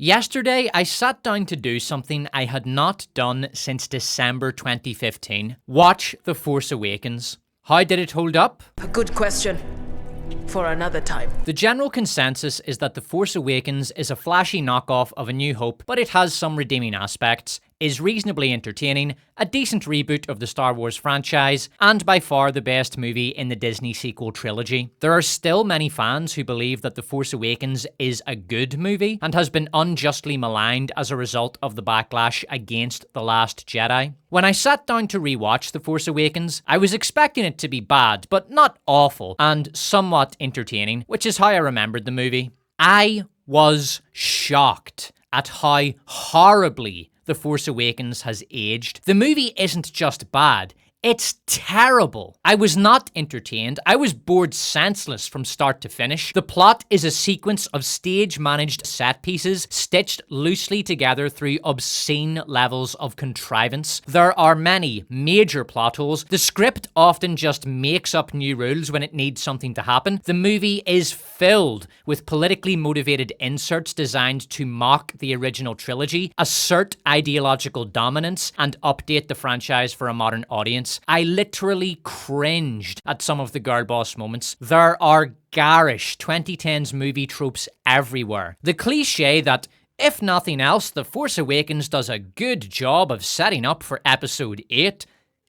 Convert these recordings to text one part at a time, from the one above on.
Yesterday, I sat down to do something I had not done since December 2015. Watch The Force Awakens. How did it hold up? A good question. For another time. The general consensus is that The Force Awakens is a flashy knockoff of A New Hope, but it has some redeeming aspects, is reasonably entertaining, a decent reboot of the Star Wars franchise, and by far the best movie in the Disney sequel trilogy. There are still many fans who believe that The Force Awakens is a good movie and has been unjustly maligned as a result of the backlash against The Last Jedi. When I sat down to rewatch The Force Awakens, I was expecting it to be bad, but not awful, and somewhat entertaining, which is how I remembered the movie. I was shocked at how horribly The Force Awakens has aged. The movie isn't just bad, it's terrible. I was not entertained. I was bored senseless from start to finish. The plot is a sequence of stage-managed set pieces stitched loosely together through obscene levels of contrivance. There are many major plot holes. The script often just makes up new rules when it needs something to happen. The movie is filled with politically motivated inserts designed to mock the original trilogy, assert ideological dominance, and update the franchise for a modern audience. I literally cringed at some of the girl boss moments. There are garish 2010s movie tropes everywhere. The cliche that, if nothing else, The Force Awakens does a good job of setting up for Episode 8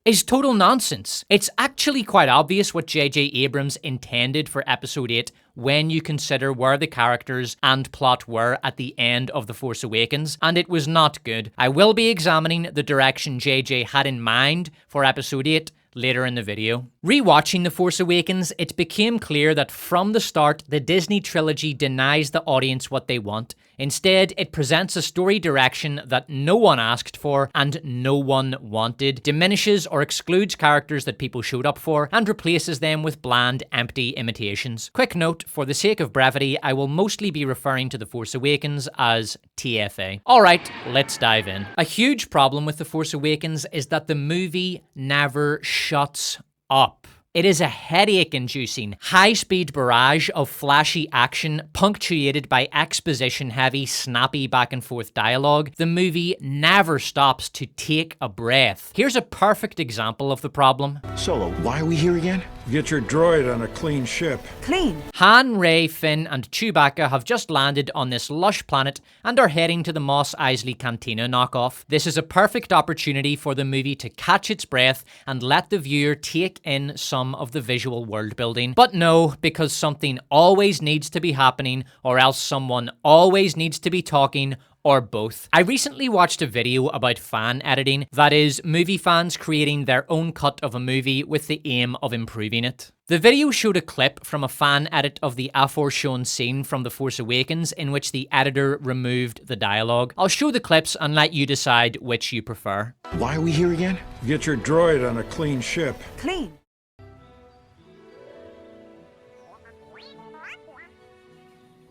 is total nonsense. It's actually quite obvious what J.J. Abrams intended for Episode 8 when you consider where the characters and plot were at the end of The Force Awakens, and it was not good. I will be examining the direction J.J. had in mind for Episode 8 later in the video. Rewatching The Force Awakens, it became clear that from the start, the Disney trilogy denies the audience what they want. Instead, it presents a story direction that no one asked for and no one wanted, diminishes or excludes characters that people showed up for, and replaces them with bland, empty imitations. Quick note, for the sake of brevity, I will mostly be referring to The Force Awakens as TFA. Alright, let's dive in. A huge problem with The Force Awakens is that the movie never shuts up. It is a headache-inducing, high-speed barrage of flashy action punctuated by exposition-heavy, snappy back-and-forth dialogue. The movie never stops to take a breath. Here's a perfect example of the problem. Solo, why are we here again? Get your droid on a clean ship. Clean. Han, Rey, Finn, and Chewbacca have just landed on this lush planet and are heading to the Mos Eisley Cantina knockoff. This is a perfect opportunity for the movie to catch its breath and let the viewer take in some of the visual world building. But no, because something always needs to be happening, or else someone always needs to be talking, or both. I recently watched a video about fan editing, that is, movie fans creating their own cut of a movie with the aim of improving it. The video showed a clip from a fan edit of the aforementioned scene from The Force Awakens in which the editor removed the dialogue. I'll show the clips and let you decide which you prefer. Why are we here again? Get your droid on a clean ship. Clean.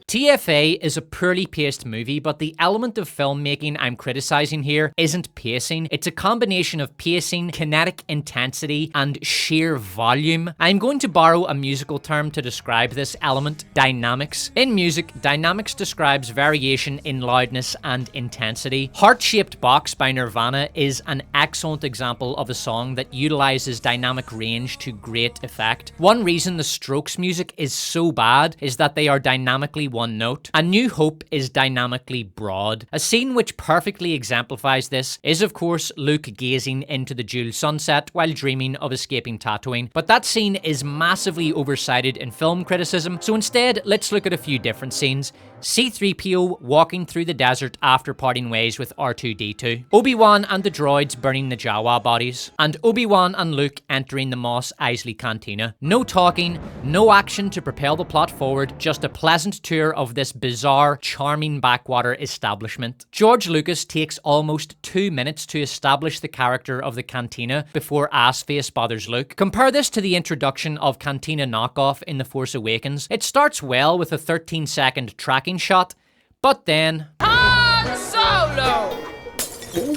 TFA is a poorly paced movie, but the element of filmmaking I'm criticizing here isn't pacing. It's a combination of pacing, kinetic intensity, and sheer volume. I'm going to borrow a musical term to describe this element: dynamics. In music, dynamics describes variation in loudness and intensity. Heart-Shaped Box by Nirvana is an excellent example of a song that utilizes dynamic range to great effect. One reason the Strokes music is so bad is that they are dynamically one note. A New Hope is dynamically broad. A scene which perfectly exemplifies this is, of course, Luke gazing into the dual sunset while dreaming of escaping Tatooine. But that scene is massively oversighted in film criticism, so instead, let's look at a few different scenes. C-3PO walking through the desert after parting ways with R2-D2. Obi-Wan and the droids burning the Jawa bodies. And Obi-Wan and Luke entering the Mos Eisley Cantina. No talking, no action to propel the plot forward, just a pleasant tour of this bizarre, charming backwater establishment. George Lucas takes almost 2 minutes to establish the character of the Cantina before Assface bothers Luke. Compare this to the introduction of Cantina knockoff in The Force Awakens. It starts well with a 13-second tracking shot, but then Han Solo!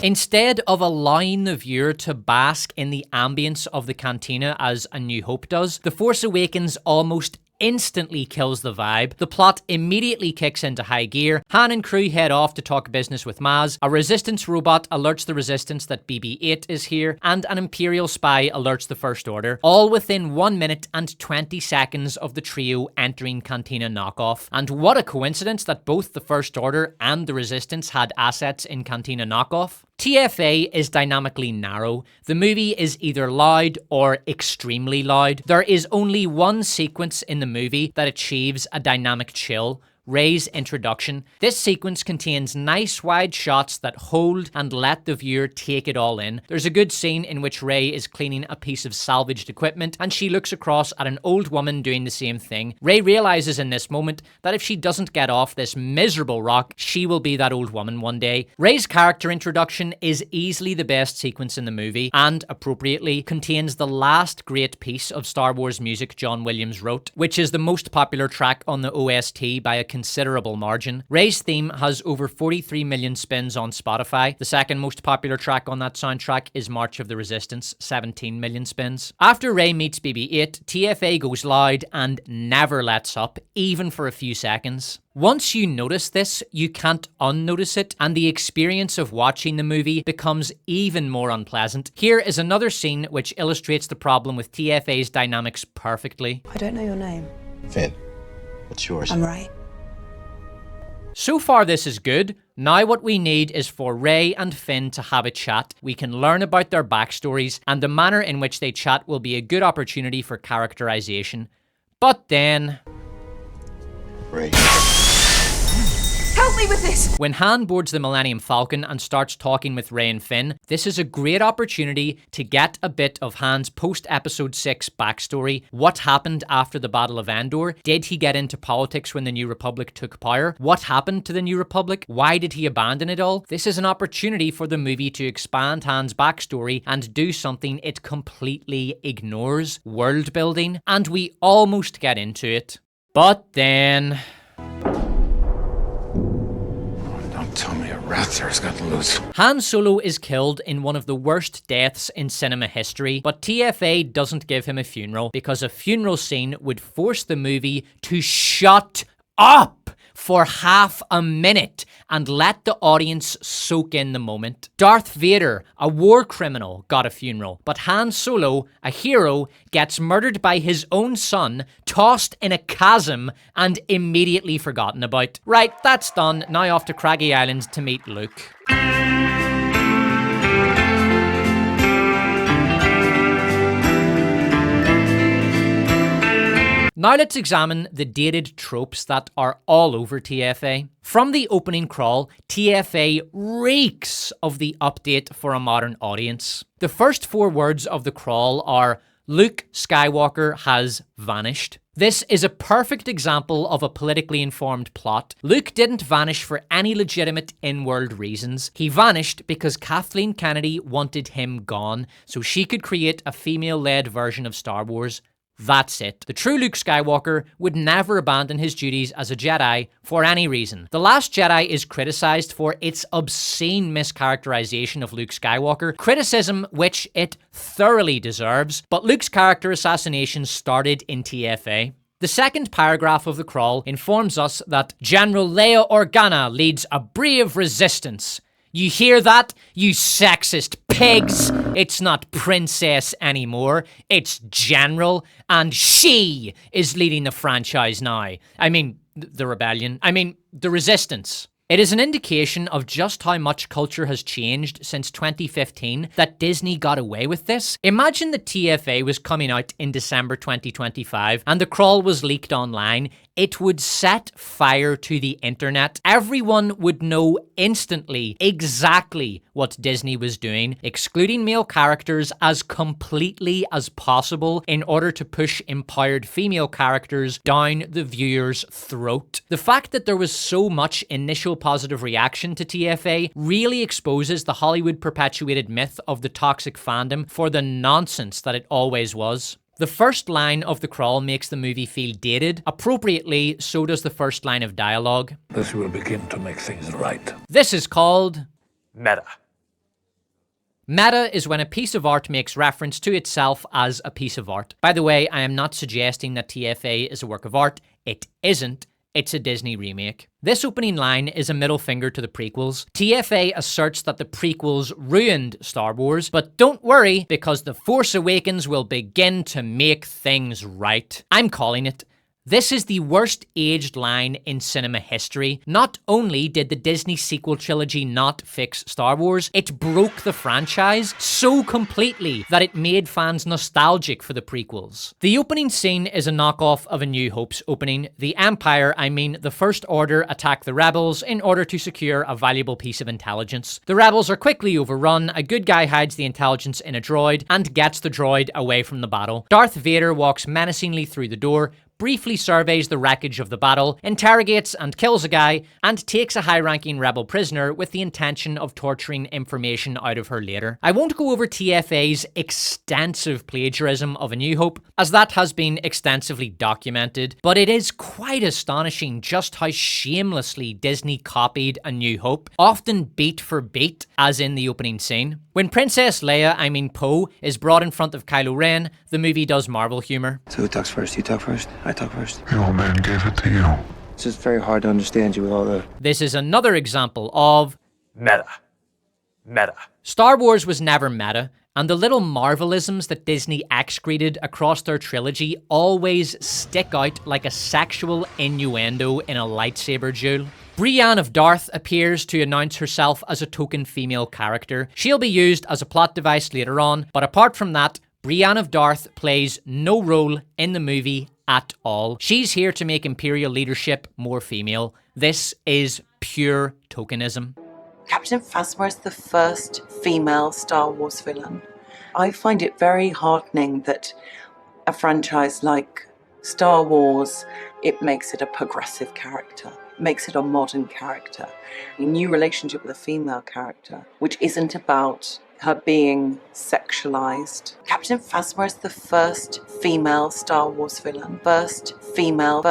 Instead of allowing the viewer to bask in the ambience of the Cantina as A New Hope does, The Force Awakens almost instantly kills the vibe. The plot immediately kicks into high gear. Han and crew head off to talk business with Maz. A resistance robot alerts the resistance that BB-8 is here, and an Imperial spy alerts the First Order, all within 1 minute and 20 seconds of the trio entering Cantina Knockoff. And what a coincidence that both the First Order and the Resistance had assets in Cantina Knockoff. TFA is dynamically narrow. The movie is either loud or extremely loud. There is only one sequence in the movie that achieves a dynamic chill: Rey's introduction. This sequence contains nice wide shots that hold and let the viewer take it all in. There's a good scene in which Rey is cleaning a piece of salvaged equipment and she looks across at an old woman doing the same thing. Rey realizes in this moment that if she doesn't get off this miserable rock, she will be that old woman one day. Rey's character introduction is easily the best sequence in the movie and, appropriately, contains the last great piece of Star Wars music John Williams wrote, which is the most popular track on the OST by a considerable margin. Rey's theme has over 43 million spins on Spotify. The second most popular track on that soundtrack is March of the Resistance, 17 million spins. After Rey meets BB-8, TFA goes loud and never lets up, even for a few seconds. Once you notice this, you can't unnotice it, and the experience of watching the movie becomes even more unpleasant. Here is another scene which illustrates the problem with TFA's dynamics perfectly. I don't know your name. Finn, what's yours? I'm Rey. So far this is good. Now what we need is for Rey and Finn to have a chat. We can learn about their backstories, and the manner in which they chat will be a good opportunity for characterization. But then... Rey. Help me with this! When Han boards the Millennium Falcon and starts talking with Rey and Finn, this is a great opportunity to get a bit of Han's post-Episode 6 backstory. What happened after the Battle of Endor? Did he get into politics when the New Republic took power? What happened to the New Republic? Why did he abandon it all? This is an opportunity for the movie to expand Han's backstory and do something it completely ignores: world building. And we almost get into it. But then... Tell me a Rathor's got loose. Han Solo is killed in one of the worst deaths in cinema history, but TFA doesn't give him a funeral because a funeral scene would force the movie to shut up for half a minute and let the audience soak in the moment. Darth Vader, a war criminal, got a funeral, but Han Solo, a hero, gets murdered by his own son, tossed in a chasm, and immediately forgotten about. Right, that's done. Now off to Craggy Island to meet Luke. Now let's examine the dated tropes that are all over TFA. From the opening crawl, TFA reeks of the update for a modern audience. The first 4 words of the crawl are, Luke Skywalker has vanished. This is a perfect example of a politically informed plot. Luke didn't vanish for any legitimate in-world reasons. He vanished because Kathleen Kennedy wanted him gone, so she could create a female-led version of Star Wars. That's it. The true Luke Skywalker would never abandon his duties as a Jedi for any reason. The Last Jedi is criticized for its obscene mischaracterization of Luke Skywalker, criticism which it thoroughly deserves, but Luke's character assassination started in TFA. The second paragraph of the crawl informs us that General Leia Organa leads a brave resistance. You hear that, you sexist pigs? It's not princess anymore, it's general, and she is leading the franchise now. I mean, the rebellion. I mean, the resistance. It is an indication of just how much culture has changed since 2015 that Disney got away with this. Imagine the TFA was coming out in December 2025 and the crawl was leaked online. It would set fire to the internet. Everyone would know instantly exactly what Disney was doing, excluding male characters as completely as possible in order to push empowered female characters down the viewer's throat. The fact that there was so much initial positive reaction to TFA really exposes the Hollywood perpetuated myth of the toxic fandom for the nonsense that it always was. The first line of the crawl makes the movie feel dated. Appropriately, so does the first line of dialogue. This will begin to make things right. This is called... Meta. Meta is when a piece of art makes reference to itself as a piece of art. By the way, I am not suggesting that TFA is a work of art. It isn't. It's a Disney remake. This opening line is a middle finger to the prequels. TFA asserts that the prequels ruined Star Wars, but don't worry, because The Force Awakens will begin to make things right. I'm calling it. This is the worst aged line in cinema history. Not only did the Disney sequel trilogy not fix Star Wars, it broke the franchise so completely that it made fans nostalgic for the prequels. The opening scene is a knockoff of A New Hope's opening. The Empire, the First Order, attack the rebels in order to secure a valuable piece of intelligence. The rebels are quickly overrun, a good guy hides the intelligence in a droid and gets the droid away from the battle. Darth Vader walks menacingly through the door, briefly surveys the wreckage of the battle, interrogates and kills a guy, and takes a high-ranking rebel prisoner with the intention of torturing information out of her later. I won't go over TFA's extensive plagiarism of A New Hope, as that has been extensively documented, but it is quite astonishing just how shamelessly Disney copied A New Hope, often beat for beat, as in the opening scene. When Princess Leia, Poe, is brought in front of Kylo Ren, the movie does Marvel humor. So who talks first? You talk first? I talk first. The old man gave it to you. It's just very hard to understand you with all the... This is another example of Meta. Star Wars was never meta, and the little Marvelisms that Disney excreted across their trilogy always stick out like a sexual innuendo in a lightsaber duel. Brienne of Darth appears to announce herself as a token female character. She'll be used as a plot device later on, but apart from that, Brienne of Darth plays no role in the movie at all. She's here to make Imperial leadership more female. This is pure tokenism. Captain Phasma is the first female Star Wars villain. I find it very heartening that a franchise like Star Wars, it makes it a progressive character, makes it a modern character, a new relationship with a female character, which isn't about her being sexualized. Captain Phasma is the first female Star Wars villain. First female.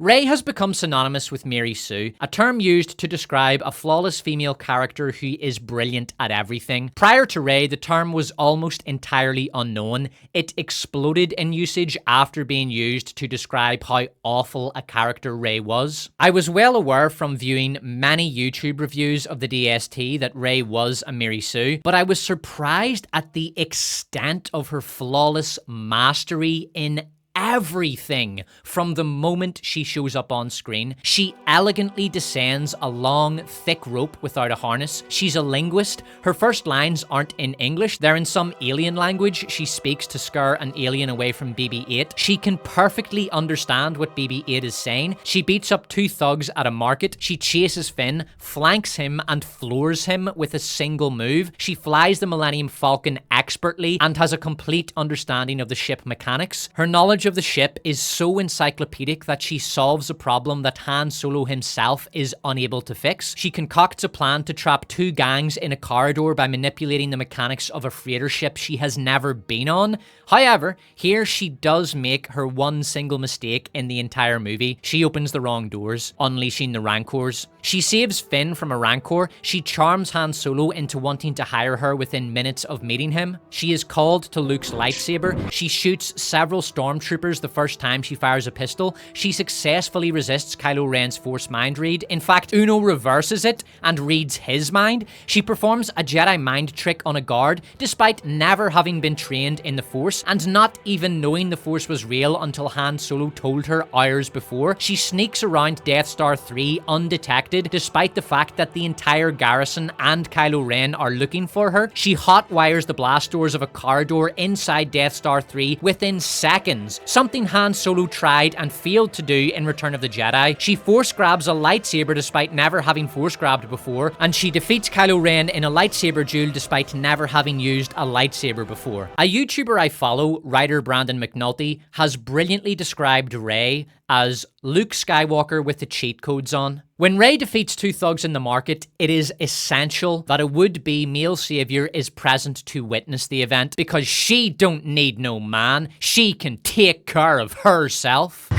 Rey has become synonymous with Mary Sue, a term used to describe a flawless female character who is brilliant at everything. Prior to Rey, the term was almost entirely unknown. It exploded in usage after being used to describe how awful a character Rey was. I was well aware from viewing many YouTube reviews of the DST that Rey was a Mary Sue, but I was surprised at the extent of her flawless mastery in everything from the moment she shows up on screen. She elegantly descends a long, thick rope without a harness. She's a linguist. Her first lines aren't in English. They're in some alien language she speaks to scare an alien away from BB-8. She can perfectly understand what BB-8 is saying. She beats up two thugs at a market. She chases Finn, flanks him, and floors him with a single move. She flies the Millennium Falcon expertly and has a complete understanding of the ship mechanics. Her knowledge of the ship is so encyclopedic that she solves a problem that Han Solo himself is unable to fix. She concocts a plan to trap two gangs in a corridor by manipulating the mechanics of a freighter ship she has never been on. However, here she does make her one single mistake in the entire movie. She opens the wrong doors, unleashing the Rancors. She saves Finn from a Rancor. She charms Han Solo into wanting to hire her within minutes of meeting him. She is called to Luke's lightsaber. She shoots several stormtroopers the first time she fires a pistol. She successfully resists Kylo Ren's Force mind read. In fact, Uno reverses it and reads his mind. She performs a Jedi mind trick on a guard despite never having been trained in the Force and not even knowing the Force was real until Han Solo told her hours before. She sneaks around Death Star 3 undetected despite the fact that the entire garrison and Kylo Ren are looking for her. She hotwires the blast doors of a corridor inside Death Star 3 within seconds, something Han Solo tried and failed to do in Return of the Jedi. She force grabs a lightsaber despite never having force grabbed before, and she defeats Kylo Ren in a lightsaber duel despite never having used a lightsaber before. A YouTuber I follow, writer Brandon McNulty, has brilliantly described Rey as Luke Skywalker with the cheat codes on. When Rey defeats two thugs in the market, it is essential that a would-be male savior is present to witness the event, because she don't need no man. She can take care of herself.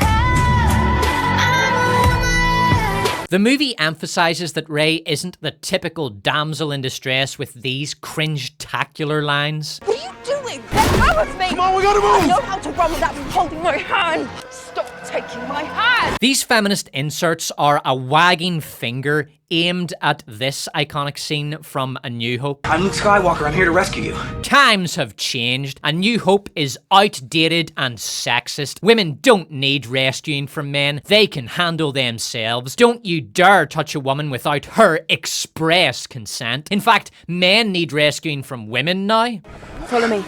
The The movie emphasizes that Rey isn't the typical damsel in distress with these cringe-tacular lines. What are you doing? Let go of me! Come on, we gotta move! I know how to run without you holding my hand! Stop taking my hand! These feminist inserts are a wagging finger aimed at this iconic scene from A New Hope. I'm Luke Skywalker. I'm here to rescue you. Times have changed. A New Hope is outdated and sexist. Women don't need rescuing from men. They can handle themselves. Don't you dare touch a woman without her express consent. In fact, men need rescuing from women now. Follow me.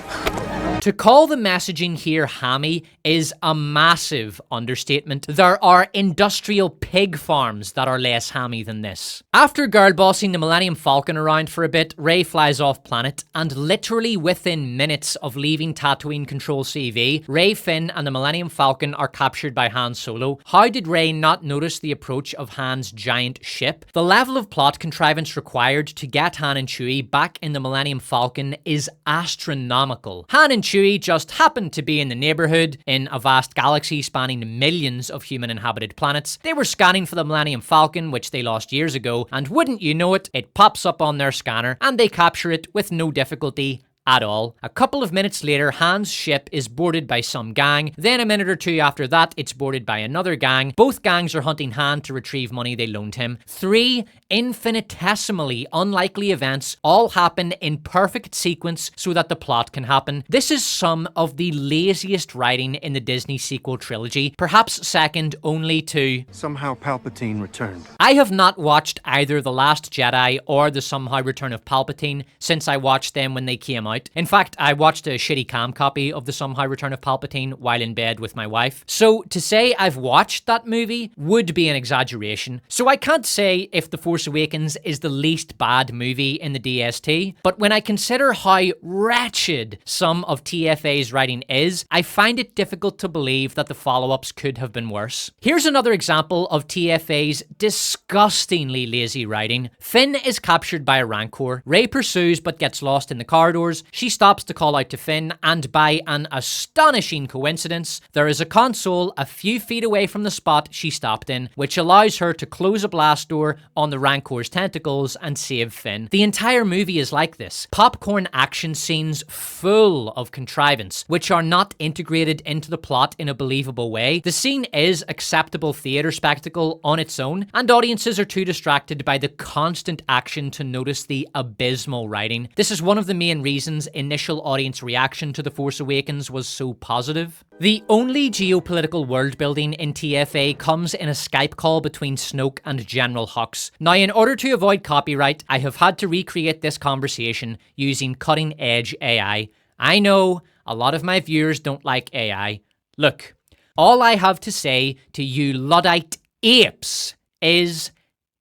To call the messaging here hammy is a massive understatement. There are industrial pig farms that are less hammy than this. After girlbossing the Millennium Falcon around for a bit, Rey flies off planet, and literally within minutes of leaving Tatooine Control CV, Rey, Finn, and the Millennium Falcon are captured by Han Solo. How did Rey not notice the approach of Han's giant ship? The level of plot contrivance required to get Han and Chewie back in the Millennium Falcon is astronomical. Han and Chewie just happened to be in the neighborhood in a vast galaxy spanning millions of human inhabited planets. They were scanning for the Millennium Falcon, which they lost years ago, and wouldn't you know it, it pops up on their scanner and they capture it with no difficulty at all. A couple of minutes later, Han's ship is boarded by some gang. Then a minute or two after that, it's boarded by another gang. Both gangs are hunting Han to retrieve money they loaned him. 3 infinitesimally unlikely events all happen in perfect sequence so that the plot can happen. This is some of the laziest writing in the Disney sequel trilogy, perhaps second only to... Somehow Palpatine returned. I have not watched either The Last Jedi or The Somehow Return of Palpatine since I watched them when they came out. In fact, I watched a shitty cam copy of The Somehow Return of Palpatine while in bed with my wife. So to say I've watched that movie would be an exaggeration. So I can't say if The Force Awakens is the least bad movie in the DST, but when I consider how wretched some of TFA's writing is, I find it difficult to believe that the follow-ups could have been worse. Here's another example of TFA's disgustingly lazy writing. Finn is captured by a Rancor. Rey pursues but gets lost in the corridors. She stops to call out to Finn, and by an astonishing coincidence, there is a console a few feet away from the spot she stopped in, which allows her to close a blast door on the Rancor's tentacles and save Finn. The entire movie is like this. Popcorn action scenes full of contrivance, which are not integrated into the plot in a believable way. The scene is acceptable theater spectacle on its own, and audiences are too distracted by the constant action to notice the abysmal writing. This is one of the main reasons initial audience reaction to The Force Awakens was so positive. The only geopolitical world building in TFA comes in a Skype call between Snoke and General Hux. Now, in order to avoid copyright, I have had to recreate this conversation using cutting-edge AI. I know a lot of my viewers don't like AI. Look, all I have to say to you Luddite apes is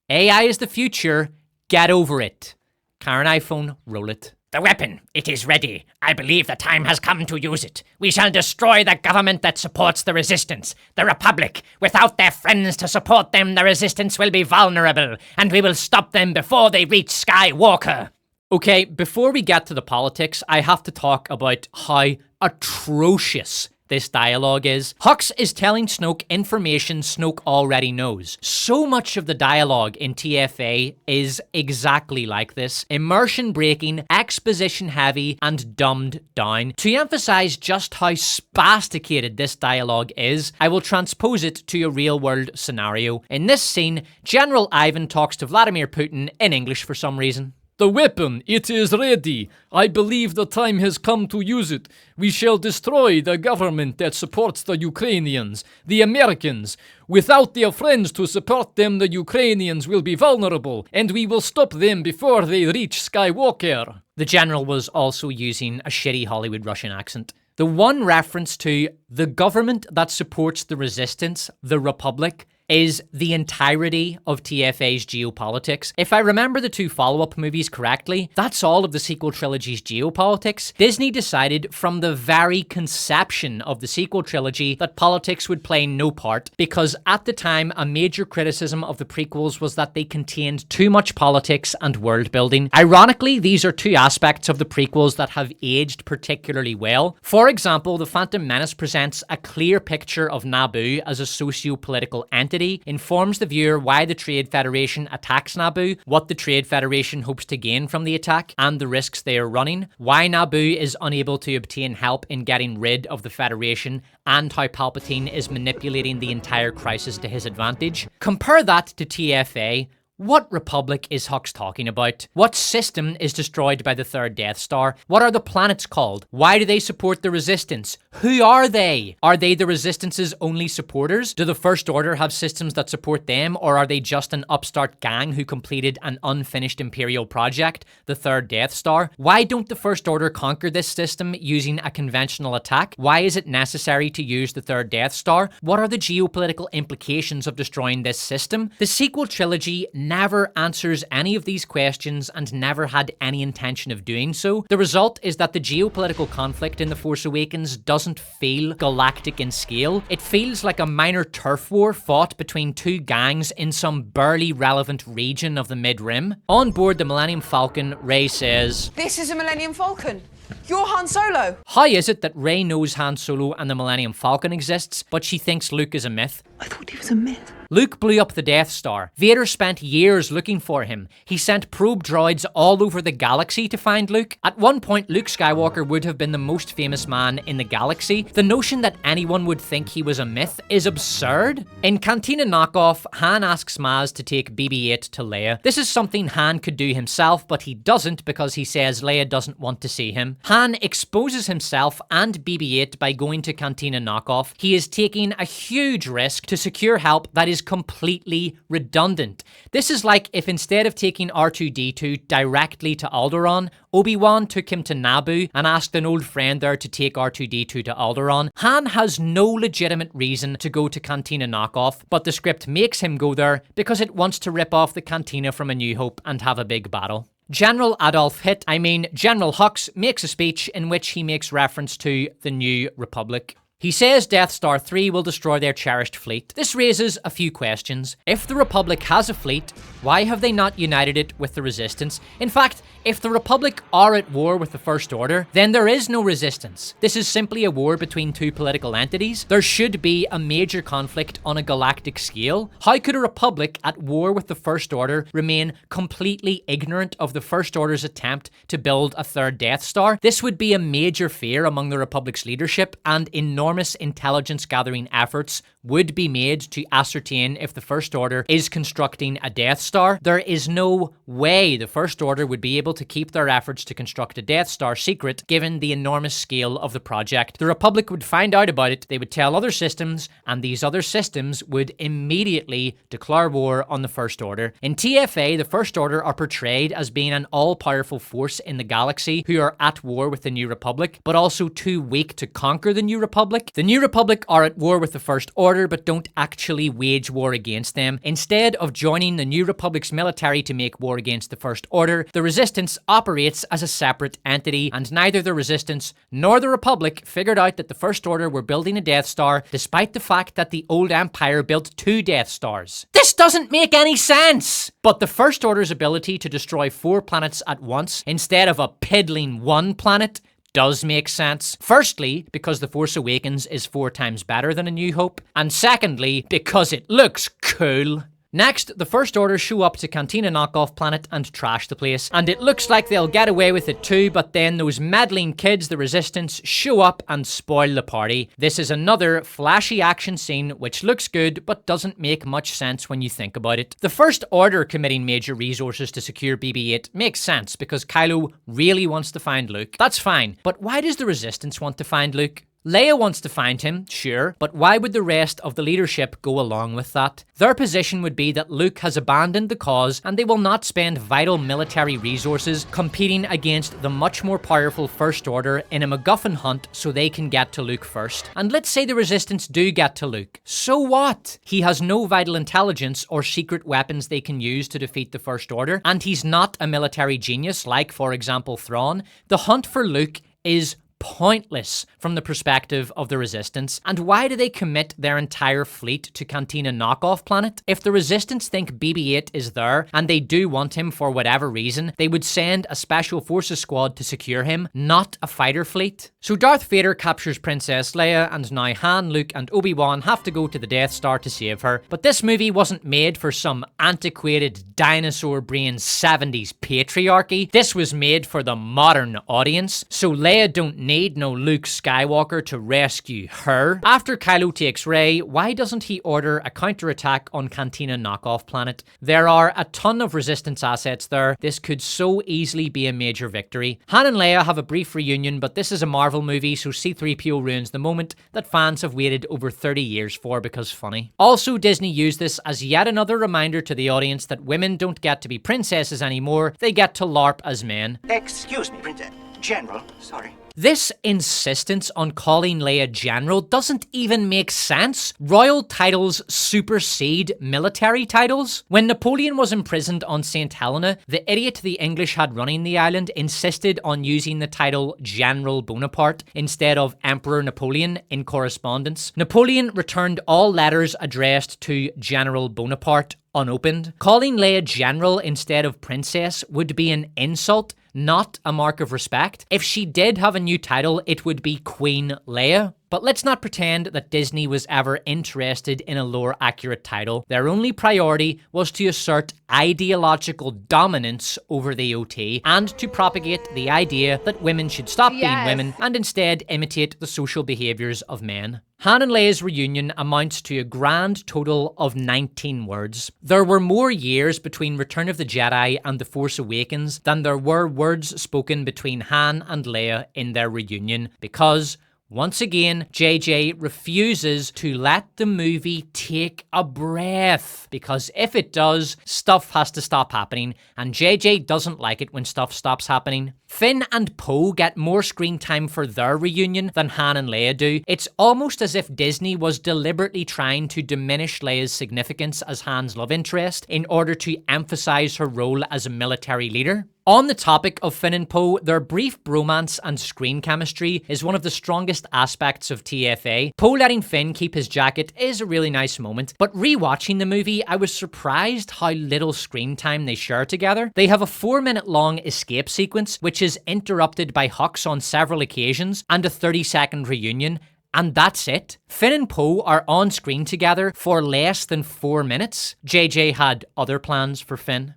AI is the future, get over it. Karen iPhone, roll it. The weapon, it is ready. I believe the time has come to use it. We shall destroy the government that supports the resistance, the Republic. Without their friends to support them, the resistance will be vulnerable, and we will stop them before they reach Skywalker. Okay, before we get to the politics, I have to talk about how atrocious this dialogue is. Hux is telling Snoke information Snoke already knows. So much of the dialogue in TFA is exactly like this. Immersion breaking, exposition heavy, and dumbed down. To emphasize just how spasticated this dialogue is, I will transpose it to a real world scenario. In this scene, General Ivan talks to Vladimir Putin in English for some reason. The weapon, it is ready. I believe the time has come to use it. We shall destroy the government that supports the Ukrainians, the Americans. Without their friends to support them, the Ukrainians will be vulnerable, and we will stop them before they reach Skywalker. The general was also using a shitty Hollywood Russian accent. The one reference to the government that supports the resistance, the Republic, is the entirety of TFA's geopolitics. If I remember the 2 follow-up movies correctly, that's all of the sequel trilogy's geopolitics. Disney decided from the very conception of the sequel trilogy that politics would play no part, because at the time, a major criticism of the prequels was that they contained too much politics and world building. Ironically, these are 2 aspects of the prequels that have aged particularly well. For example, The Phantom Menace presents a clear picture of Naboo as a socio-political entity, entity, informs the viewer why the Trade Federation attacks Naboo, what the Trade Federation hopes to gain from the attack, and the risks they are running, why Naboo is unable to obtain help in getting rid of the Federation, and how Palpatine is manipulating the entire crisis to his advantage. Compare that to TFA. What republic is Hux talking about? What system is destroyed by the third Death Star? What are the planets called? Why do they support the Resistance? Who are they? Are they the Resistance's only supporters? Do the First Order have systems that support them, or are they just an upstart gang who completed an unfinished Imperial project, the third Death Star? Why don't the First Order conquer this system using a conventional attack? Why is it necessary to use the third Death Star? What are the geopolitical implications of destroying this system? The sequel trilogy never answers any of these questions and never had any intention of doing so. The result is that the geopolitical conflict in The Force Awakens doesn't feel galactic in scale. It feels like a minor turf war fought between two gangs in some barely relevant region of the Mid-Rim. On board the Millennium Falcon, Rey says, This is a Millennium Falcon. You're Han Solo. How is it that Rey knows Han Solo and the Millennium Falcon exists, but she thinks Luke is a myth? I thought he was a myth. Luke blew up the Death Star. Vader spent years looking for him. He sent probe droids all over the galaxy to find Luke. At one point, Luke Skywalker would have been the most famous man in the galaxy. The notion that anyone would think he was a myth is absurd. In Cantina Knockoff, Han asks Maz to take BB-8 to Leia. This is something Han could do himself, but he doesn't because he says Leia doesn't want to see him. Han exposes himself and BB-8 by going to Cantina Knockoff. He is taking a huge risk to secure help that is completely redundant. This is like if instead of taking R2-D2 directly to Alderaan, Obi-Wan took him to Naboo and asked an old friend there to take R2-D2 to Alderaan. Han has no legitimate reason to go to Cantina Knockoff, but the script makes him go there because it wants to rip off the Cantina from A New Hope and have a big battle. General General Hux makes a speech in which he makes reference to the New Republic. He says Death Star 3 will destroy their cherished fleet. This raises a few questions. If the Republic has a fleet, why have they not united it with the Resistance? In fact, if the Republic are at war with the First Order, then there is no Resistance. This is simply a war between two political entities. There should be a major conflict on a galactic scale. How could a Republic at war with the First Order remain completely ignorant of the First Order's attempt to build a third Death Star? This would be a major fear among the Republic's leadership, and enormous intelligence gathering efforts would be made to ascertain if the First Order is constructing a Death Star. There is no way the First Order would be able to keep their efforts to construct a Death Star secret given the enormous scale of the project. The Republic would find out about it, they would tell other systems, and these other systems would immediately declare war on the First Order. In TFA, the First Order are portrayed as being an all-powerful force in the galaxy who are at war with the New Republic, but also too weak to conquer the New Republic. The New Republic are at war with the First Order, but don't actually wage war against them. Instead of joining the New Republic's military to make war against the First Order, the Resistance operates as a separate entity, and neither the Resistance nor the Republic figured out that the First Order were building a Death Star, despite the fact that the old Empire built 2 Death Stars. This doesn't make any sense! But the First Order's ability to destroy 4 planets at once, instead of a piddling 1 planet, does make sense. Firstly, because The Force Awakens is 4 times better than A New Hope, and secondly, because it looks cool. Next, the First Order show up to Cantina Knockoff Planet and trash the place, and it looks like they'll get away with it too, but then those meddling kids, the Resistance, show up and spoil the party. This is another flashy action scene which looks good, but doesn't make much sense when you think about it. The First Order committing major resources to secure BB-8 makes sense, because Kylo really wants to find Luke. That's fine, but why does the Resistance want to find Luke? Leia wants to find him, sure, but why would the rest of the leadership go along with that? Their position would be that Luke has abandoned the cause and they will not spend vital military resources competing against the much more powerful First Order in a MacGuffin hunt so they can get to Luke first. And let's say the Resistance do get to Luke. So what? He has no vital intelligence or secret weapons they can use to defeat the First Order, and he's not a military genius like, for example, Thrawn. The hunt for Luke is pointless from the perspective of the Resistance. And why do they commit their entire fleet to Cantina Knockoff Planet? If the Resistance think BB-8 is there and they do want him for whatever reason, they would send a Special Forces squad to secure him, not a fighter fleet. So Darth Vader captures Princess Leia, and now Han, Luke, and Obi-Wan have to go to the Death Star to save her. But this movie wasn't made for some antiquated dinosaur brain 70s patriarchy. This was made for the modern audience, so Leia don't need no Luke Skywalker to rescue her. After Kylo takes Rey, why doesn't he order a counterattack on Cantina knockoff planet? There are a ton of Resistance assets there. This could so easily be a major victory. Han and Leia have a brief reunion, but this is a Marvel movie, so C-3PO ruins the moment that fans have waited over 30 years for because funny. Also, Disney used this as yet another reminder to the audience that women don't get to be princesses anymore, they get to LARP as men. Excuse me, Princess. General, sorry. This insistence on calling Leia General doesn't even make sense. Royal titles supersede military titles. When Napoleon was imprisoned on St. Helena, the idiot the English had running the island insisted on using the title General Bonaparte instead of Emperor Napoleon in correspondence. Napoleon returned all letters addressed to General Bonaparte unopened. Calling Leia General instead of Princess would be an insult, not a mark of respect. If she did have a new title, it would be Queen Leia. But let's not pretend that Disney was ever interested in a lore accurate title. Their only priority was to assert ideological dominance over the OT and to propagate the idea that women should stop being women and instead imitate the social behaviours of men. Han and Leia's reunion amounts to a grand total of 19 words. There were more years between Return of the Jedi and The Force Awakens than there were words spoken between Han and Leia in their reunion because, once again, JJ refuses to let the movie take a breath, because if it does, stuff has to stop happening, and JJ doesn't like it when stuff stops happening. Finn and Poe get more screen time for their reunion than Han and Leia do. It's almost as if Disney was deliberately trying to diminish Leia's significance as Han's love interest in order to emphasize her role as a military leader. On the topic of Finn and Poe, their brief bromance and screen chemistry is one of the strongest aspects of TFA. Poe letting Finn keep his jacket is a really nice moment, but rewatching the movie, I was surprised how little screen time they share together. They have a 4-minute long escape sequence, which is interrupted by Hux on several occasions, and a 30-second reunion, and that's it. Finn and Poe are on screen together for less than 4 minutes. JJ had other plans for Finn.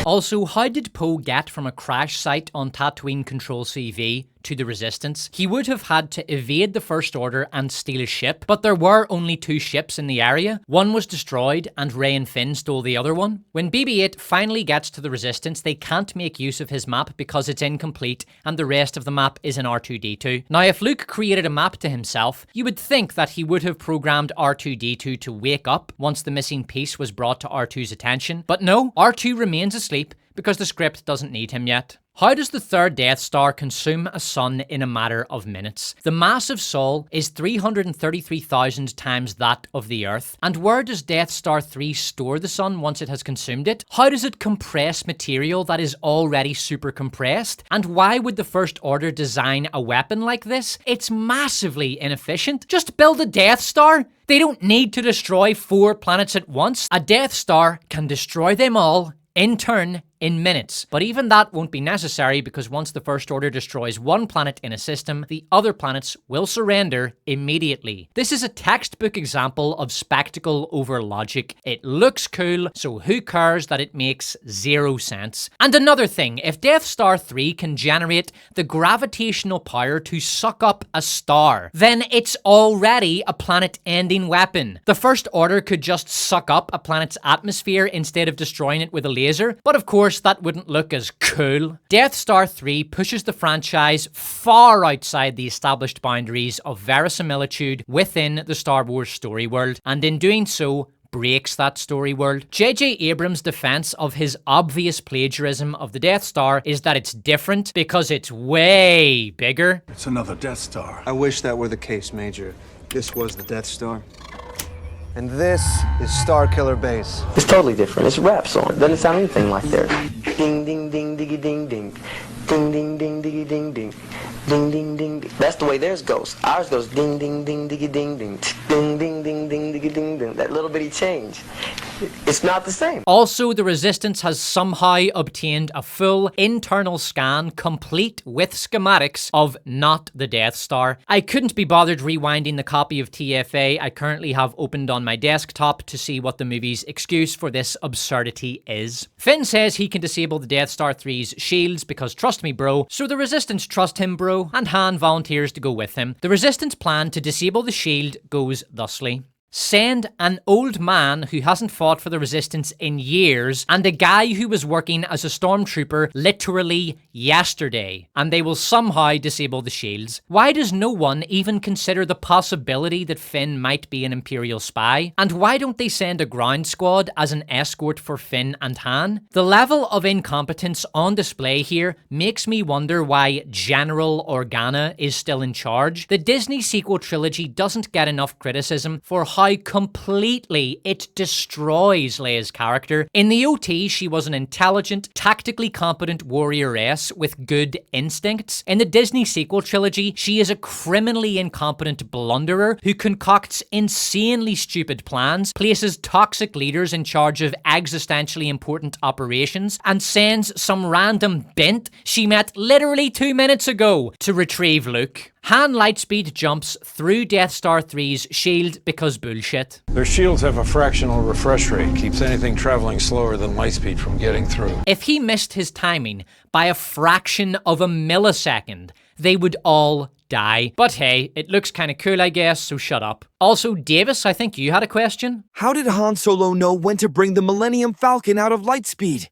Also, how did Poe get from a crash site on Tatooine Control-CV to the Resistance? He would have had to evade the First Order and steal a ship, but there were only 2 ships in the area. One was destroyed, and Rey and Finn stole the other one. When BB-8 finally gets to the Resistance, they can't make use of his map because it's incomplete, and the rest of the map is in R2-D2. Now, if Luke created a map to himself, you would think that he would have programmed R2-D2 to wake up once the missing piece was brought to R2's attention, but no, R2 remains asleep because the script doesn't need him yet. How does the third Death Star consume a sun in a matter of minutes? The mass of Sol is 333,000 times that of the Earth. And where does Death Star 3 store the sun once it has consumed it? How does it compress material that is already super compressed? And why would the First Order design a weapon like this? It's massively inefficient. Just build a Death Star. They don't need to destroy 4 planets at once. A Death Star can destroy them all in turn in minutes. But even that won't be necessary because once the First Order destroys one planet in a system, the other planets will surrender immediately. This is a textbook example of spectacle over logic. It looks cool, so who cares that it makes 0 sense? And another thing, if Death Star 3 can generate the gravitational power to suck up a star, then it's already a planet-ending weapon. The First Order could just suck up a planet's atmosphere instead of destroying it with a laser, but of course that wouldn't look as cool. Death Star 3 pushes the franchise far outside the established boundaries of verisimilitude within the Star Wars story world, and in doing so, breaks that story world. J.J. Abrams' defense of his obvious plagiarism of the Death Star is that it's different because it's way bigger. It's another Death Star. I wish that were the case, Major. This was the Death Star. And this is Star Killer Base. It's totally different. It's a rap song. It doesn't sound anything like theirs. Ding, ding, ding, diggy, ding, ding. Ding, ding, ding, diggy, ding, ding. Ding, ding, ding, ding. That's the way theirs goes. Ours goes ding, ding, ding, diggy, ding, ding. Ding, ding, ding, ding, diggy, ding, ding. That little bitty change. It's not the same. Also, the Resistance has somehow obtained a full internal scan complete with schematics of not the Death Star. I couldn't be bothered rewinding the copy of TFA I currently have opened on my desktop to see what the movie's excuse for this absurdity is. Finn says he can disable the Death Star 3's shields because trust me bro, so the Resistance trust him bro, and Han volunteers to go with him. The Resistance plan to disable the shield goes thusly. Send an old man who hasn't fought for the Resistance in years and a guy who was working as a stormtrooper literally yesterday, and they will somehow disable the shields. Why does no one even consider the possibility that Finn might be an Imperial spy? And why don't they send a ground squad as an escort for Finn and Han? The level of incompetence on display here makes me wonder why General Organa is still in charge. The Disney sequel trilogy doesn't get enough criticism for how completely it destroys Leia's character. In the OT, she was an intelligent, tactically competent warrioress with good instincts. In the Disney sequel trilogy, she is a criminally incompetent blunderer who concocts insanely stupid plans, places toxic leaders in charge of existentially important operations, and sends some random bint she met literally 2 minutes ago to retrieve Luke. Han Lightspeed jumps through Death Star 3's shield because bullshit. Their shields have a fractional refresh rate, keeps anything traveling slower than Lightspeed from getting through. If he missed his timing by a fraction of a millisecond, they would all die. But hey, it looks kinda cool I guess, so shut up. Also, Davis, I think you had a question? How did Han Solo know when to bring the Millennium Falcon out of Lightspeed?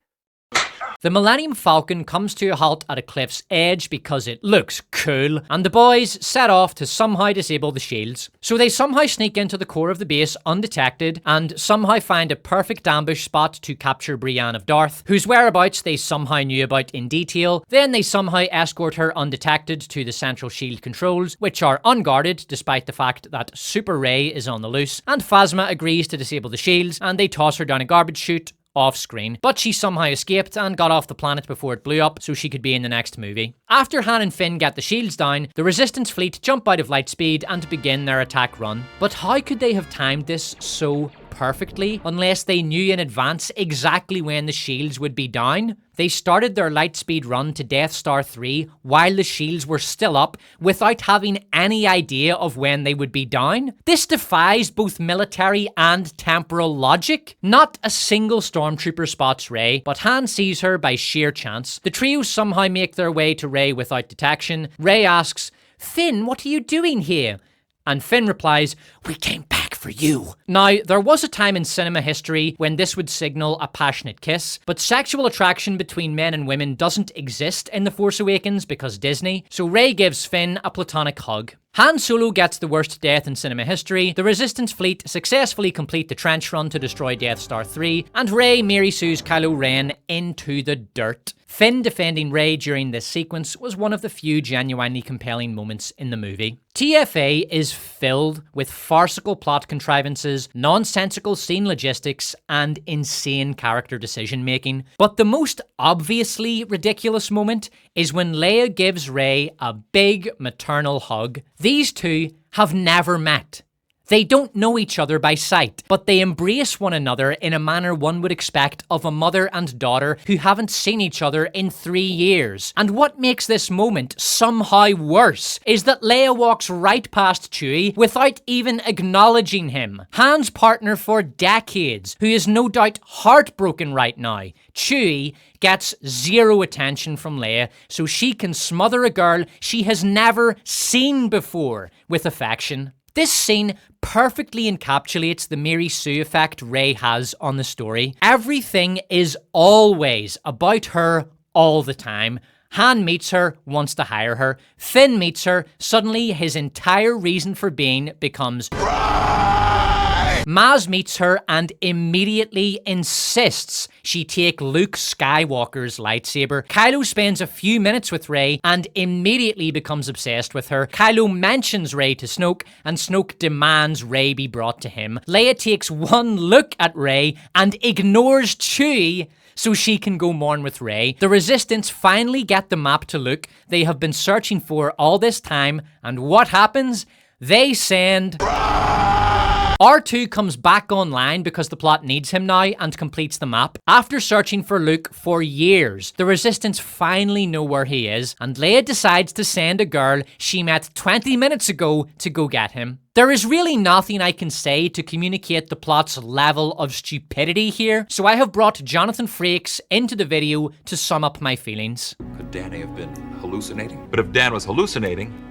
The Millennium Falcon comes to a halt at a cliff's edge because it looks cool, and the boys set off to somehow disable the shields. So they somehow sneak into the core of the base undetected, and somehow find a perfect ambush spot to capture Brienne of Darth, whose whereabouts they somehow knew about in detail. Then they somehow escort her undetected to the central shield controls, which are unguarded despite the fact that Super Rey is on the loose, and Phasma agrees to disable the shields, and they toss her down a garbage chute off screen, but she somehow escaped and got off the planet before it blew up so she could be in the next movie. After Han and Finn get the shields down, the Resistance fleet jump out of Lightspeed and begin their attack run. But how could they have timed this so perfectly unless they knew in advance exactly when the shields would be down? They started their Lightspeed run to Death Star 3 while the shields were still up without having any idea of when they would be down. This defies both military and temporal logic. Not a single stormtrooper spots Rey, but Han sees her by sheer chance. The trio somehow make their way to Rey without detection. Rey asks, "Finn, what are you doing here?" And Finn replies, "We came back for you." Now, there was a time in cinema history when this would signal a passionate kiss, but sexual attraction between men and women doesn't exist in The Force Awakens because Disney, so Rey gives Finn a platonic hug. Han Solo gets the worst death in cinema history, the Resistance fleet successfully complete the trench run to destroy Death Star 3, and Rey Mary Sue's Kylo Ren into the dirt. Finn defending Rey during this sequence was one of the few genuinely compelling moments in the movie. TFA is filled with farcical plot contrivances, nonsensical scene logistics, and insane character decision making. But the most obviously ridiculous moment is when Leia gives Rey a big maternal hug. These two have never met. They don't know each other by sight, but they embrace one another in a manner one would expect of a mother and daughter who haven't seen each other in 3 years. And what makes this moment somehow worse is that Leia walks right past Chewie without even acknowledging him. Han's partner for decades, who is no doubt heartbroken right now, Chewie, gets zero attention from Leia so she can smother a girl she has never seen before with affection. This scene perfectly encapsulates the Mary Sue effect Rey has on the story. Everything is always about her all the time. Han meets her, wants to hire her. Finn meets her, suddenly his entire reason for being becomes Maz meets her and immediately insists she take Luke Skywalker's lightsaber. Kylo spends a few minutes with Rey and immediately becomes obsessed with her. Kylo mentions Rey to Snoke and Snoke demands Rey be brought to him. Leia takes one look at Rey and ignores Chewie so she can go mourn with Rey. The Resistance finally get the map to Luke they have been searching for all this time, and what happens? They send R2 comes back online because the plot needs him now and completes the map. After searching for Luke for years, the Resistance finally know where he is, and Leia decides to send a girl she met 20 minutes ago to go get him. There is really nothing I can say to communicate the plot's level of stupidity here, so I have brought Jonathan Frakes into the video to sum up my feelings. Could Danny have been hallucinating? But if Dan was hallucinating,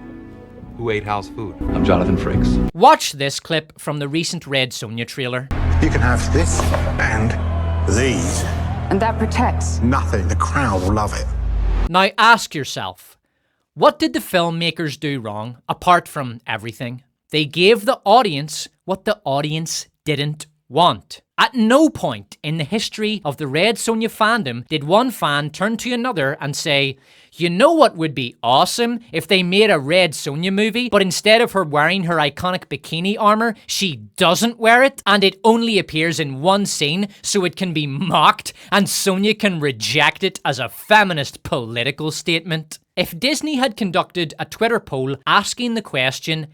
who ate house food? I'm Jonathan Frakes. Watch this clip from the recent Red Sonja trailer. You can have this and these. And that protects? Nothing. The crowd will love it. Now ask yourself, what did the filmmakers do wrong, apart from everything? They gave the audience what the audience didn't want. At no point in the history of the Red Sonja fandom did one fan turn to another and say, you know what would be awesome if they made a Red Sonja movie, but instead of her wearing her iconic bikini armor, she doesn't wear it, and it only appears in one scene so it can be mocked, and Sonja can reject it as a feminist political statement. If Disney had conducted a Twitter poll asking the question,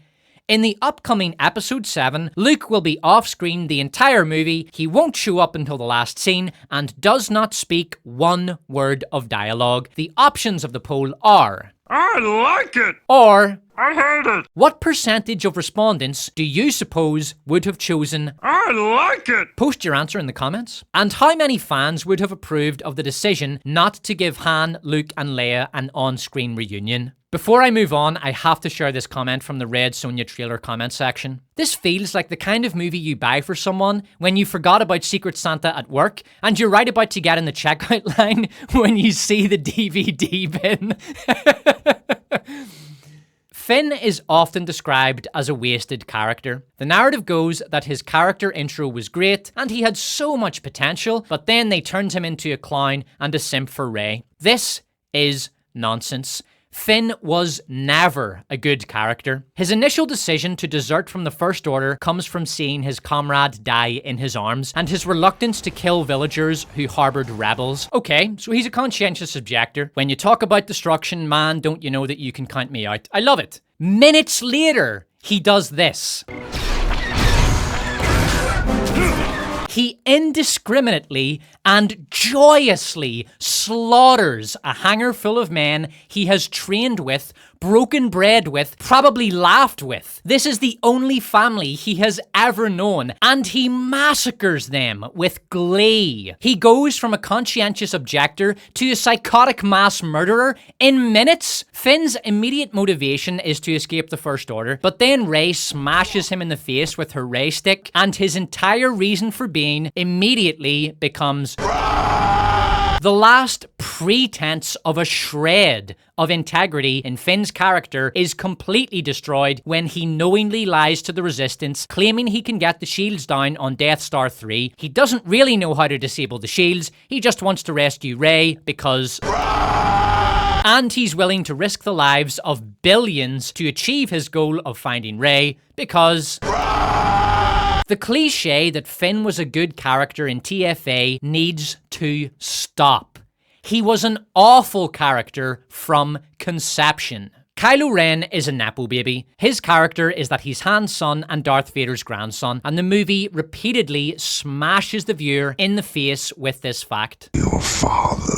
in the upcoming episode 7, Luke will be off-screen the entire movie, he won't show up until the last scene, and does not speak one word of dialogue. The options of the poll are: I like it! Or I hate it! What percentage of respondents do you suppose would have chosen I like it! Post your answer in the comments. And how many fans would have approved of the decision not to give Han, Luke and Leia an on-screen reunion? Before I move on, I have to share this comment from the Red Sonja trailer comment section. This feels like the kind of movie you buy for someone when you forgot about Secret Santa at work and you're right about to get in the checkout line when you see the DVD bin. Finn is often described as a wasted character. The narrative goes that his character intro was great and he had so much potential, but then they turned him into a clown and a simp for Rey. This is nonsense. Finn was never a good character. His initial decision to desert from the First Order comes from seeing his comrade die in his arms, and his reluctance to kill villagers who harbored rebels. Okay, so he's a conscientious objector. When you talk about destruction, man, don't you know that you can count me out? I love it. Minutes later, he does this. He indiscriminately and joyously slaughters a hangar full of men he has trained with, broken bread with, probably laughed with. This is the only family he has ever known, and he massacres them with glee. He goes from a conscientious objector to a psychotic mass murderer in minutes. Finn's immediate motivation is to escape the First Order, but then Rey smashes him in the face with her Rey stick, and his entire reason for being immediately becomes the last pretense of a shred of integrity in Finn's character is completely destroyed when he knowingly lies to the Resistance, claiming he can get the shields down on Death Star 3. He doesn't really know how to disable the shields, he just wants to rescue Rey because... And he's willing to risk the lives of billions to achieve his goal of finding Rey because... The cliche that Finn was a good character in TFA needs to stop. He was an awful character from conception. Kylo Ren is a nepo baby. His character is that he's Han's son and Darth Vader's grandson, and the movie repeatedly smashes the viewer in the face with this fact. Your father,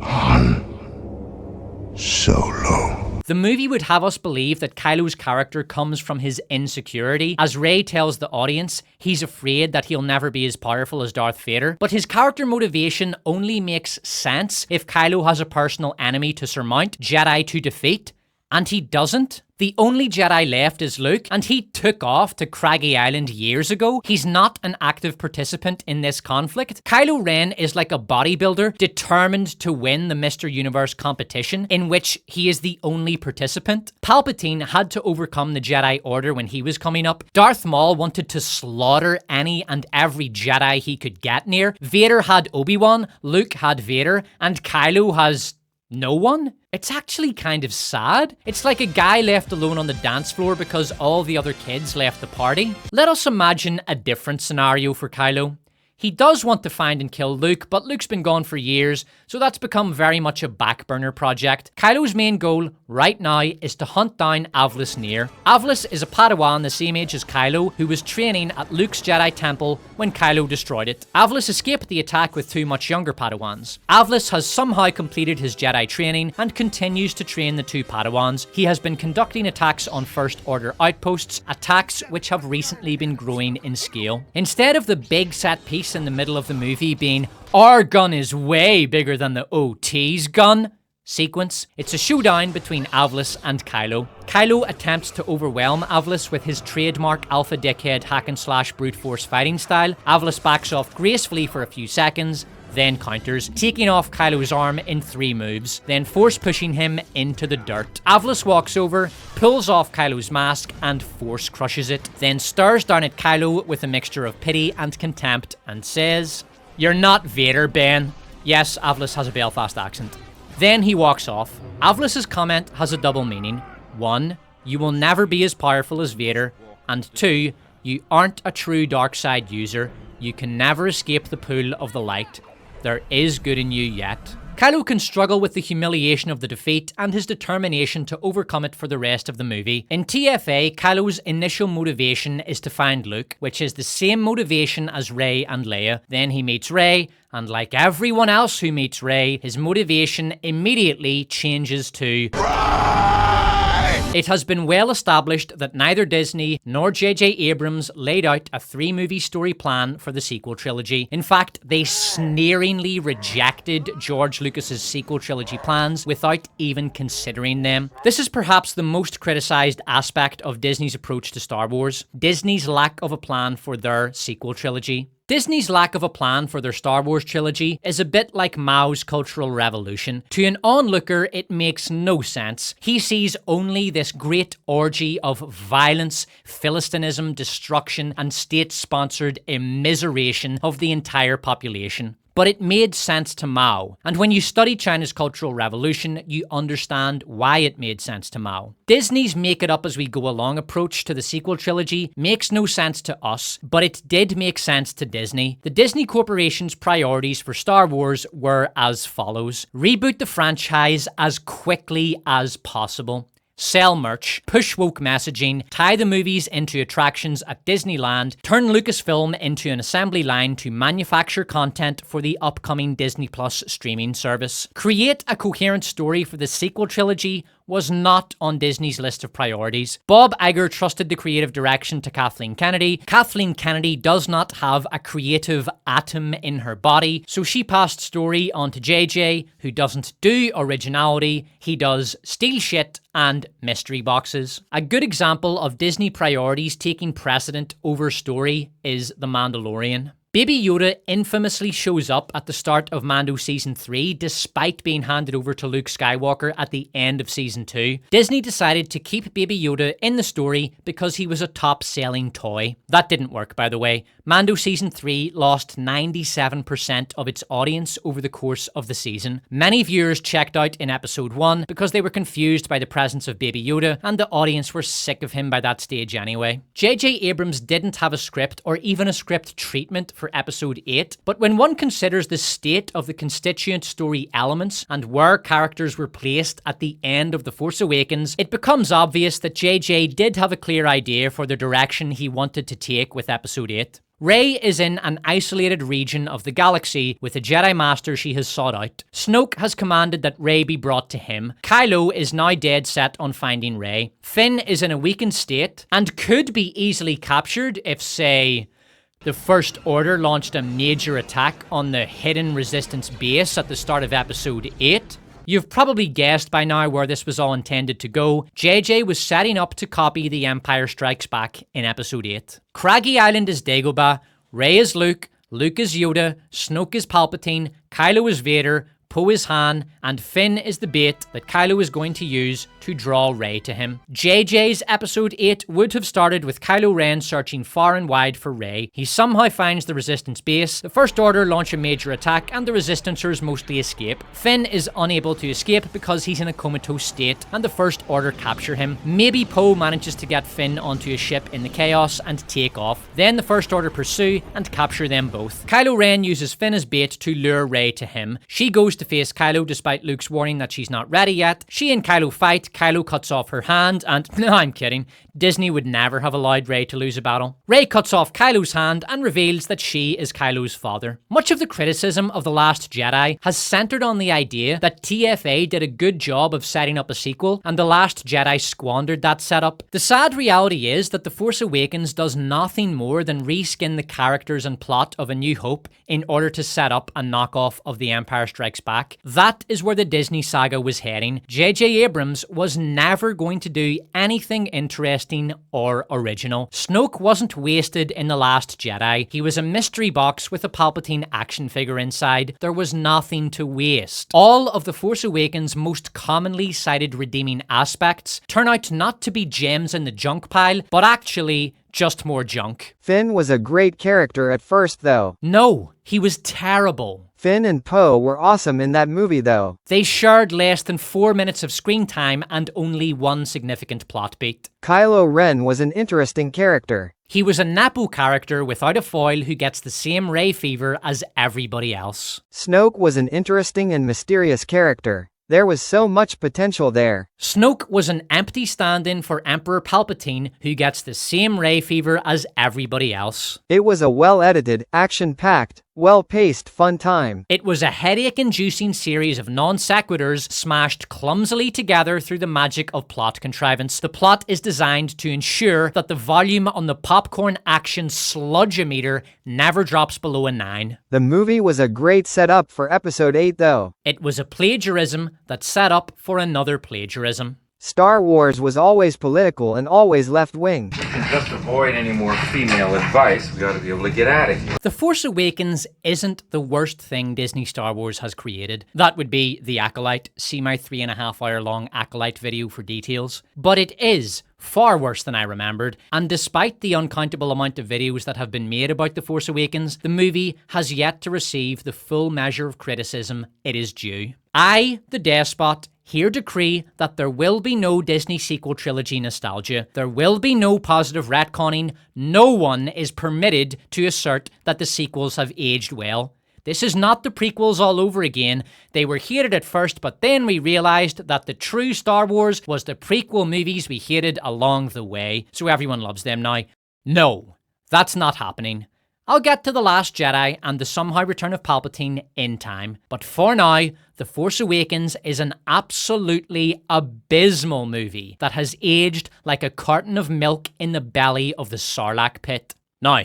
Han Solo. The movie would have us believe that Kylo's character comes from his insecurity, as Rey tells the audience he's afraid that he'll never be as powerful as Darth Vader, but his character motivation only makes sense if Kylo has a personal enemy to surmount, Jedi to defeat, and he doesn't. The only Jedi left is Luke, and he took off to Craggy Island years ago. He's not an active participant in this conflict. Kylo Ren is like a bodybuilder determined to win the Mr. Universe competition, in which he is the only participant. Palpatine had to overcome the Jedi Order when he was coming up. Darth Maul wanted to slaughter any and every Jedi he could get near. Vader had Obi-Wan, Luke had Vader, and Kylo has... no one? It's actually kind of sad. It's like a guy left alone on the dance floor because all the other kids left the party. Let us imagine a different scenario for Kylo. He does want to find and kill Luke, but Luke's been gone for years, so that's become very much a back burner project. Kylo's main goal right now is to hunt down Avlis Near. Avlis is a Padawan the same age as Kylo, who was training at Luke's Jedi Temple when Kylo destroyed it. Avlis escaped the attack with two much younger Padawans. Avlis has somehow completed his Jedi training and continues to train the two Padawans. He has been conducting attacks on First Order outposts, attacks which have recently been growing in scale. Instead of the big set piece in the middle of the movie being, "Our gun is way bigger than the OT's gun" sequence, it's a showdown between Avlis and Kylo. Kylo attempts to overwhelm Avlis with his trademark alpha dickhead hack and slash brute force fighting style. Avlis backs off gracefully for a few seconds, then counters, taking off Kylo's arm in 3 moves, then force pushing him into the dirt. Avlis walks over, pulls off Kylo's mask, and force crushes it, then stares down at Kylo with a mixture of pity and contempt and says, "You're not Vader, Ben." Yes, Avlis has a Belfast accent. Then he walks off. Avlis' comment has a double meaning. 1, you will never be as powerful as Vader, and 2, you aren't a true dark side user. You can never escape the pull of the light. There is good in you yet. Kylo can struggle with the humiliation of the defeat and his determination to overcome it for the rest of the movie. In TFA, Kylo's initial motivation is to find Luke, which is the same motivation as Rey and Leia. Then he meets Rey, and like everyone else who meets Rey, his motivation immediately changes to... It has been well established that neither Disney nor J.J. Abrams laid out a 3-movie story plan for the sequel trilogy. In fact, they sneeringly rejected George Lucas's sequel trilogy plans without even considering them. This is perhaps the most criticized aspect of Disney's approach to Star Wars: Disney's lack of a plan for their sequel trilogy. Disney's lack of a plan for their Star Wars trilogy is a bit like Mao's Cultural Revolution. To an onlooker, it makes no sense. He sees only this great orgy of violence, philistinism, destruction, and state-sponsored immiseration of the entire population. But it made sense to Mao, and when you study China's Cultural Revolution, you understand why it made sense to Mao. Disney's make-it-up-as-we-go-along approach to the sequel trilogy makes no sense to us, but it did make sense to Disney. The Disney Corporation's priorities for Star Wars were as follows: reboot the franchise as quickly as possible, sell merch, push woke messaging, tie the movies into attractions at Disneyland, turn Lucasfilm into an assembly line to manufacture content for the upcoming Disney Plus streaming service. Create a coherent story for the sequel trilogy was not on Disney's list of priorities. Bob Iger trusted the creative direction to Kathleen Kennedy. Kathleen Kennedy does not have a creative atom in her body, so she passed story on to JJ, who doesn't do originality, he does steal shit and mystery boxes. A good example of Disney priorities taking precedent over story is The Mandalorian. Baby Yoda infamously shows up at the start of Mando Season 3 despite being handed over to Luke Skywalker at the end of Season 2. Disney decided to keep Baby Yoda in the story because he was a top-selling toy. That didn't work, by the way. Mando Season 3 lost 97% of its audience over the course of the season. Many viewers checked out in Episode 1 because they were confused by the presence of Baby Yoda, and the audience were sick of him by that stage anyway. J.J. Abrams didn't have a script or even a script treatment for Episode 8, but when one considers the state of the constituent story elements and where characters were placed at the end of The Force Awakens, it becomes obvious that JJ did have a clear idea for the direction he wanted to take with Episode 8. Rey is in an isolated region of the galaxy with a Jedi Master she has sought out. Snoke has commanded that Rey be brought to him. Kylo is now dead set on finding Rey. Finn is in a weakened state and could be easily captured if, say, the First Order launched a major attack on the hidden Resistance base at the start of Episode 8. You've probably guessed by now where this was all intended to go. JJ was setting up to copy The Empire Strikes Back in Episode 8. Craggy Island is Dagobah, Rey is Luke, Luke is Yoda, Snoke is Palpatine, Kylo is Vader, Poe is Han, and Finn is the bait that Kylo is going to use to draw Rey to him. JJ's Episode 8 would have started with Kylo Ren searching far and wide for Rey. He somehow finds the Resistance base, the First Order launch a major attack, and the Resistancers mostly escape. Finn is unable to escape because he's in a comatose state, and the First Order capture him. Maybe Poe manages to get Finn onto a ship in the chaos and take off. Then the First Order pursue and capture them both. Kylo Ren uses Finn as bait to lure Rey to him. She goes to face Kylo despite Luke's warning that she's not ready yet. She and Kylo fight, Kylo cuts off her hand, and no, I'm kidding. Disney would never have allowed Rey to lose a battle. Rey cuts off Kylo's hand and reveals that she is Kylo's father. Much of the criticism of The Last Jedi has centered on the idea that TFA did a good job of setting up a sequel, and The Last Jedi squandered that setup. The sad reality is that The Force Awakens does nothing more than reskin the characters and plot of A New Hope in order to set up a knockoff of The Empire Strikes Back. That is where the Disney saga was heading. J.J. Abrams was never going to do anything interesting or original. Snoke wasn't wasted in The Last Jedi. He was a mystery box with a Palpatine action figure inside. There was nothing to waste. All of The Force Awakens' most commonly cited redeeming aspects turn out not to be gems in the junk pile, but actually just more junk. Finn was a great character at first, though. No, he was terrible. Finn and Poe were awesome in that movie, though. They shared less than 4 minutes of screen time and only one significant plot beat. Kylo Ren was an interesting character. He was a Napo character without a foil who gets the same Rey fever as everybody else. Snoke was an interesting and mysterious character. There was so much potential there. Snoke was an empty stand-in for Emperor Palpatine who gets the same Rey fever as everybody else. It was a well-edited, action-packed, well-paced fun time. It was a headache-inducing series of non-sequiturs smashed clumsily together through the magic of plot contrivance. The plot is designed to ensure that the volume on the popcorn action sludge-o-meter never drops below a 9. The movie was a great setup for Episode 8, though. It was a plagiarism that set up for another plagiarism. Star Wars was always political and always left-wing. Just to avoid any more female advice, we gotta be able to get out of here. The Force Awakens isn't the worst thing Disney Star Wars has created. That would be The Acolyte. See my 3.5 hour long Acolyte video for details. But it is far worse than I remembered, and despite the uncountable amount of videos that have been made about The Force Awakens, the movie has yet to receive the full measure of criticism it is due. I, the Despot, here decree that there will be no Disney sequel trilogy nostalgia. There will be no positive retconning. No one is permitted to assert that the sequels have aged well. This is not the prequels all over again. They were hated at first, but then we realized that the true Star Wars was the prequel movies we hated along the way, so everyone loves them now. No, that's not happening. I'll get to The Last Jedi and the somehow return of Palpatine in time, but for now, The Force Awakens is an absolutely abysmal movie that has aged like a carton of milk in the belly of the Sarlacc pit. Now,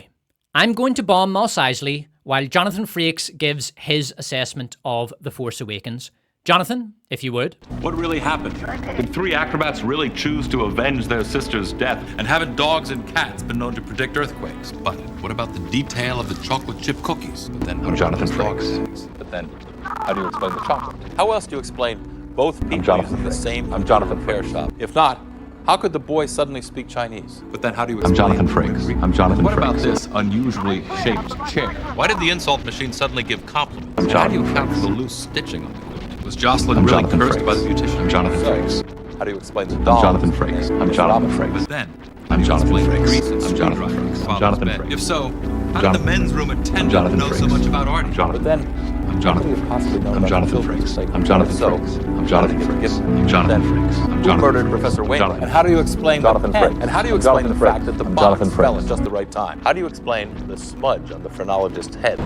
I'm going to bomb Mos Eisley while Jonathan Frakes gives his assessment of The Force Awakens. Jonathan, if you would. What really happened? Did 3 acrobats really choose to avenge their sister's death? And haven't dogs and cats been known to predict earthquakes? But what about the detail of the chocolate chip cookies? But then, I'm Jonathan Frakes. But then, how do you explain the chocolate? How else do you explain both people using the same repair shop? If not, how could the boy suddenly speak Chinese? But then how do you explain... I'm Jonathan Frakes. I'm Jonathan Frakes. What about this unusually shaped chair? Why did the insult machine suddenly give compliments? How do you account for the loose stitching on the equipment? Was Jocelyn really cursed by the beautician? I'm Jonathan Frakes. How do you explain the doll? I'm Jonathan Frakes. I'm Jonathan Frakes. But then, I'm Jonathan Frakes. I'm Jonathan Frakes. I'm Jonathan Frakes. If so, how did the men's room attendant know so much about Artie? But then, I'm Jonathan Frakes. I'm Jonathan Frakes. I'm Jonathan Frakes. I'm Jonathan Frakes. I'm Jonathan Frakes. Who murdered Professor Wayne? And how do you explain Jonathan Frakes? And how do you explain the fact that the box fell at just the right time? How do you explain the smudge on the phrenologist's head?